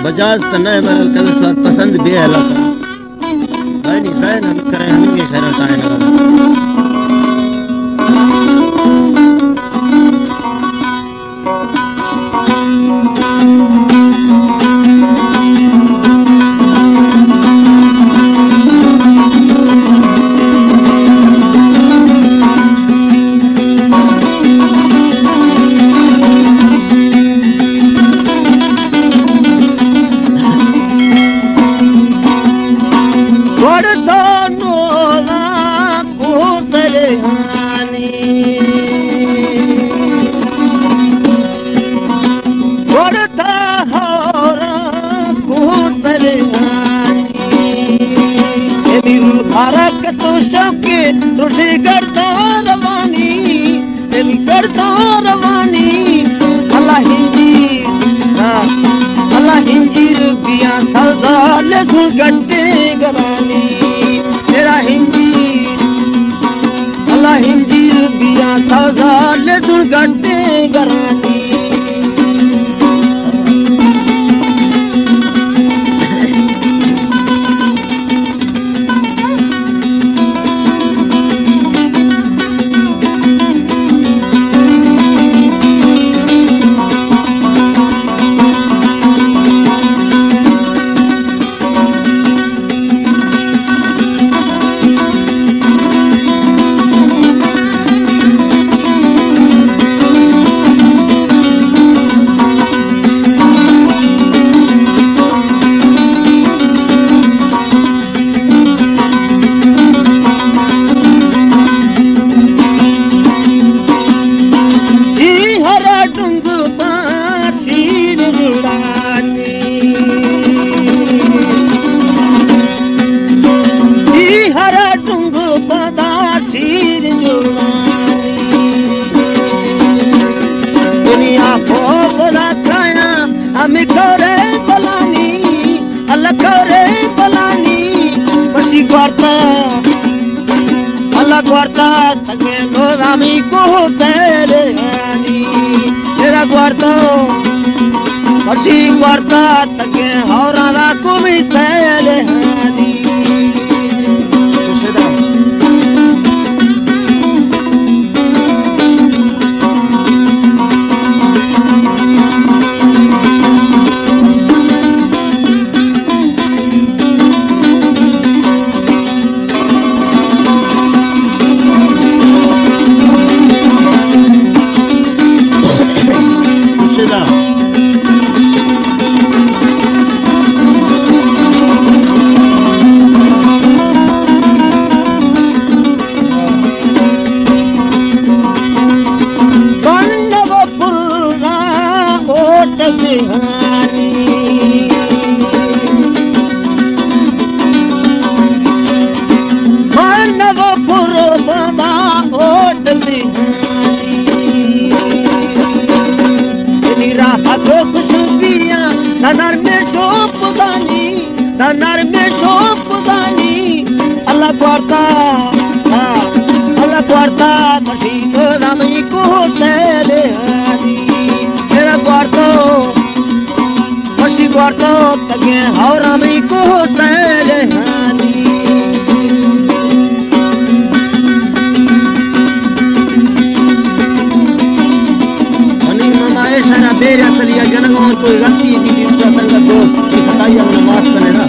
बजाज तना है मगर कल सर पसंद बे हला भाई नहीं जाए ना करें हम ये खैर आए ना तुझे करता रवानी अल्लाह हिंजीर बिया सजा ले सुन गट्टे गरानी तेरा अल्लाह हिंजीर बिया सजा ले सुन गट्टे गरानी guarda que los amigos se le era guarda así guarda que ahora la comida se le guarda machino da mi cosele era guardo tagge haura mi cosele ani mama ऐसा बेर असलिया जनगण और कोई गलती की दूसरा संगत दोस्त की खताइया उन्हें माफ करे ना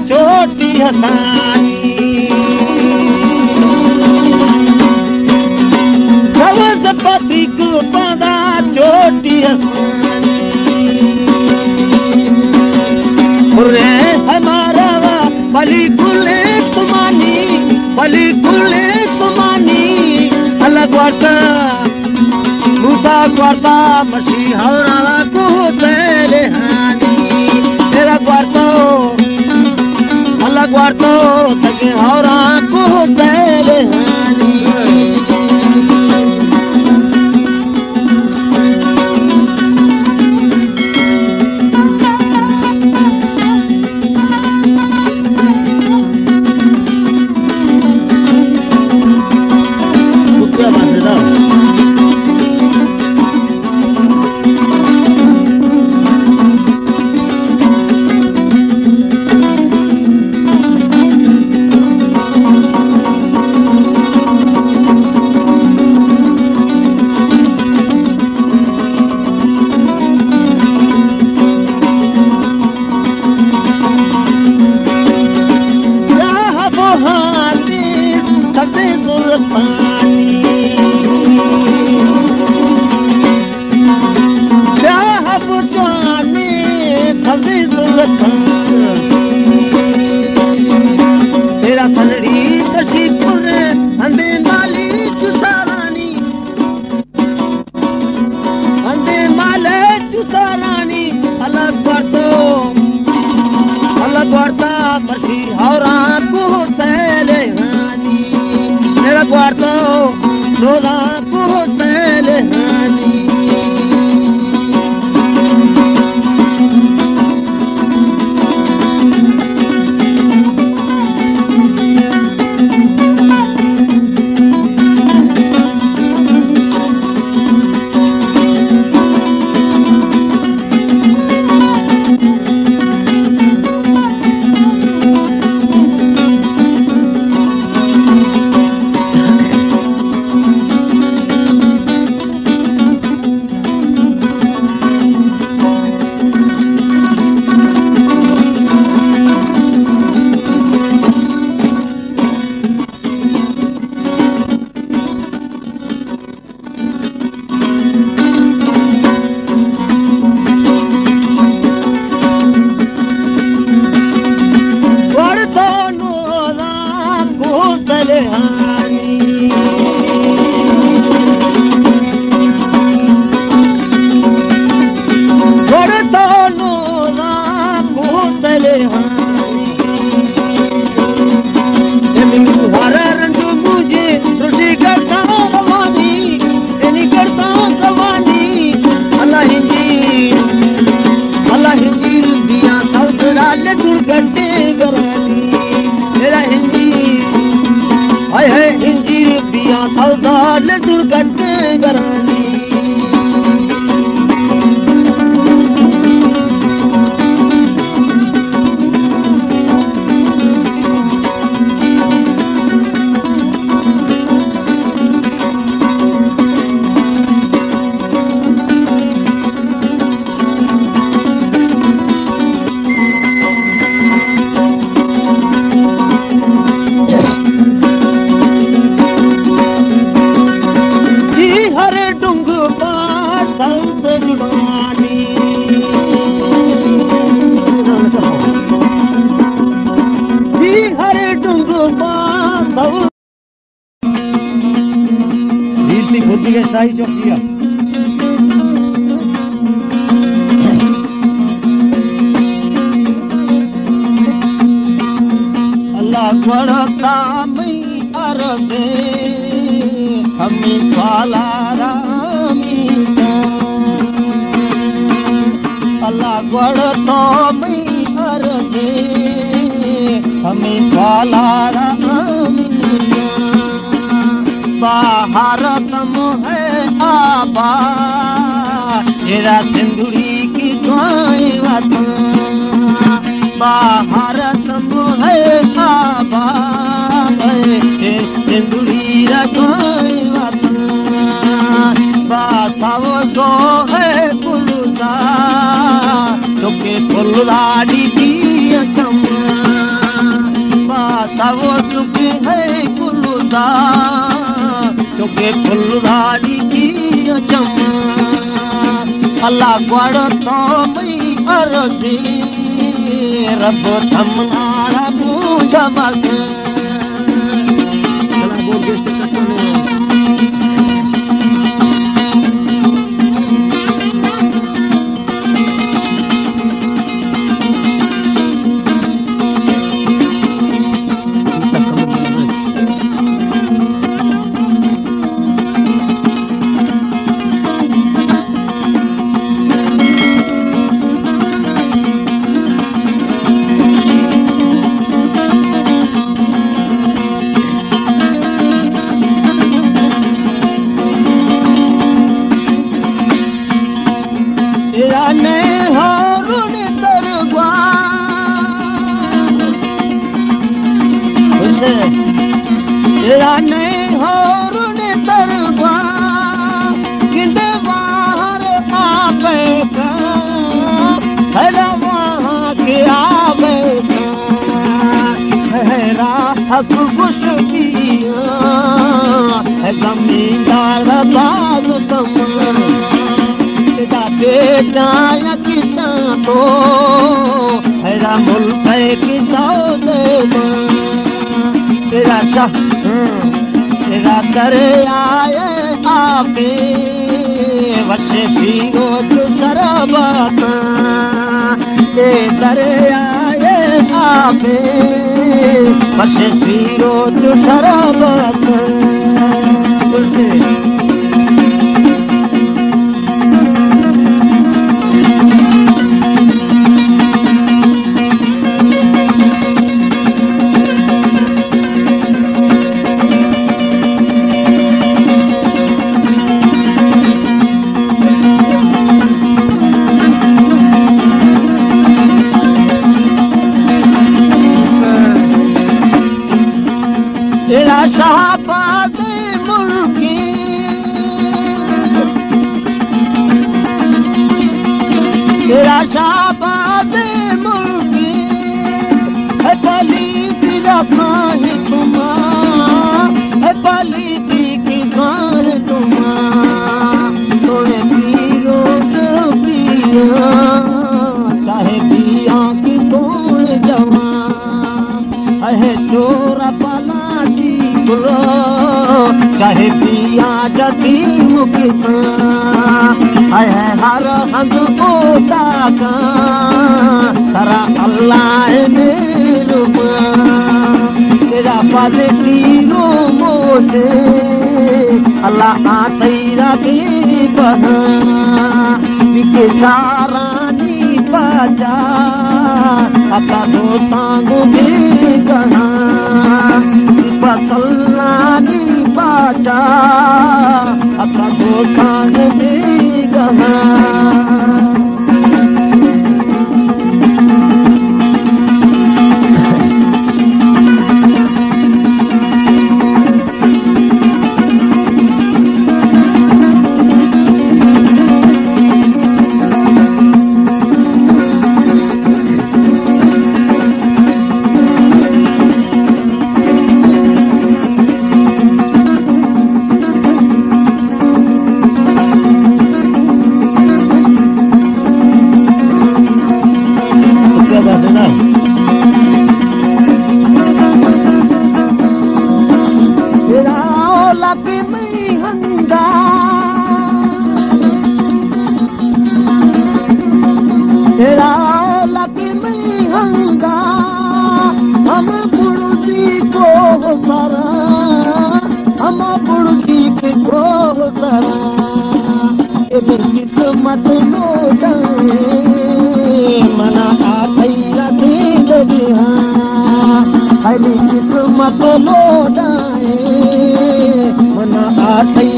छोटी हसानी पति को पदा छोटी हसानी हमारा बलि खुले तुमानी अलग वार्ता मूसा वार्ता मसी हौरा को तेरे हानी तेरा वार्ता guardo, te que ahora सबसे जुल्फानी शाहब जाने सबसे जुल्फान तेरा सनड़ी कशीपुर अंधे माली चुसारानी अंधे माले चुसारानी अलग बढ़ता बसी हौरा को सैले हानी मेरा बढ़ता लोला को सैले हानी शाही चौकिया अल्लाह बढ़ता मैं अरदे हमें वाला रामी अल्लाह बढ़ता मैं अरदे हमें वाला रामी भारत है आबा तेरा सिंदूरी की दुआएं वतन भारत है आबा सिंदूरी दुआएं वतन बाताओ जो है कुलदा तो के फुलदाड़ी की चम्मा बाताओ चुके है कुलदा चुके फुलदाड़ी की चम्मा अल्लाह बढ़ता मैं अरजी रब थमनारा पूजा मग चला बोल के हक खुश किया जमींदार बाग कमर तेरा बेटा या किसान तो तेरा मुल्क है कि सौदे तेरा तेरा करे आए आपे बच्चे पीरो शराबत ते करे आए आपे बच्चे पीरो शराबत तेरा शाहबाद मुल्की तेरा शाहबाद मुल्की है पलीती रखान तुमा है पलीती की खान तुमा तोड़े पीरो पिया चाहे पिया की कौन जवा है चोरा पला चाहे पिया जती है हर हंग होता का तरा अल्लाह मेरू तेरा पद तीरो मोसे अल्लाह आतेरा भी बना बिके सारा नी बाजा अपना दो तांगो भी गना पतलानी बाजा अपना दोकान भी गना तेरा लक्ष्मी हंगा हम बुढ़ी को सरा हम बुढ़ी को सरा किस्मत लो मना आते दिया अली किस्मत लो मना आते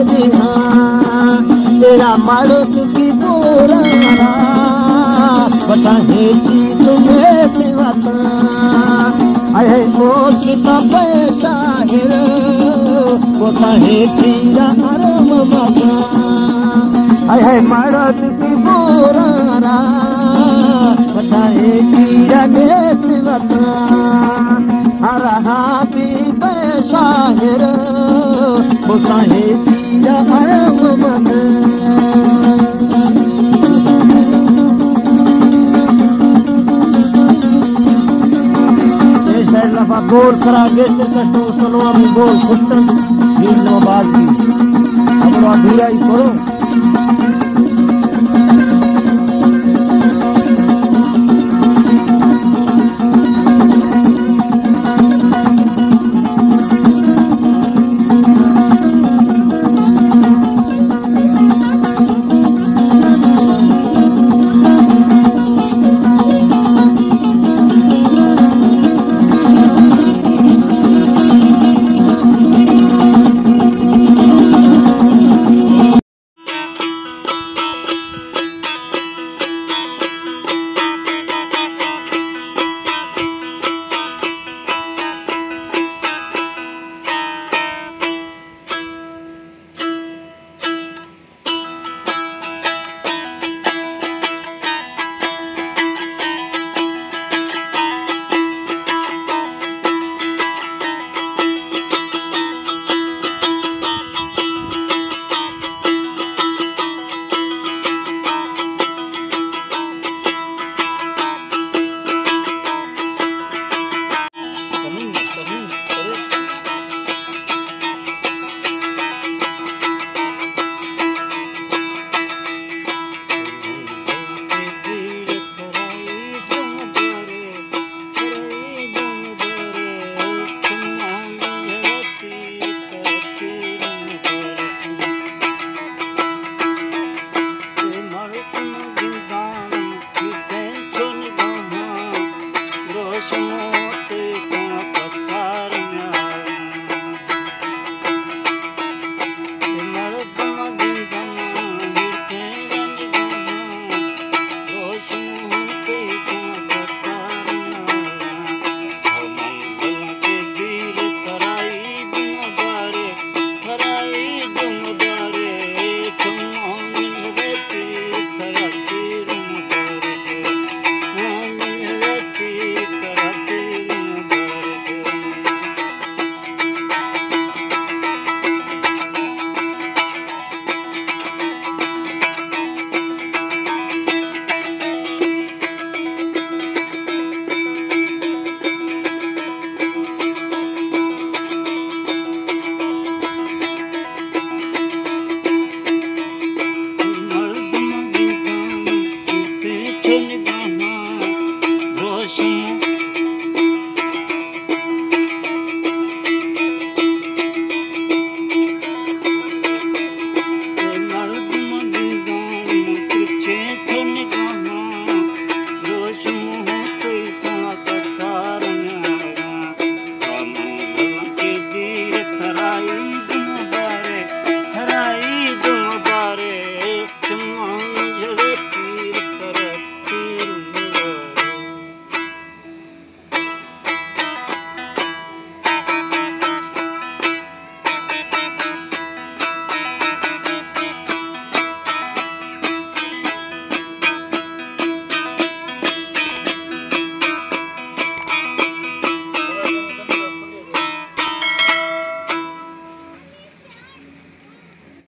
दिया तेरा मर्द की बोरा बता है कि तुम्हें सिवाता अरे वो कितना पैसा है बता है तेरा अरम मता अरे मर्द की बोरा बता है तेरा सिवाता हर हाथी पैसा है बता है तेरा अरम मता गोल करा गेस्ट कष्ट उसनो हम गोल फुटन नील नमाज की अपना धीरा ही करो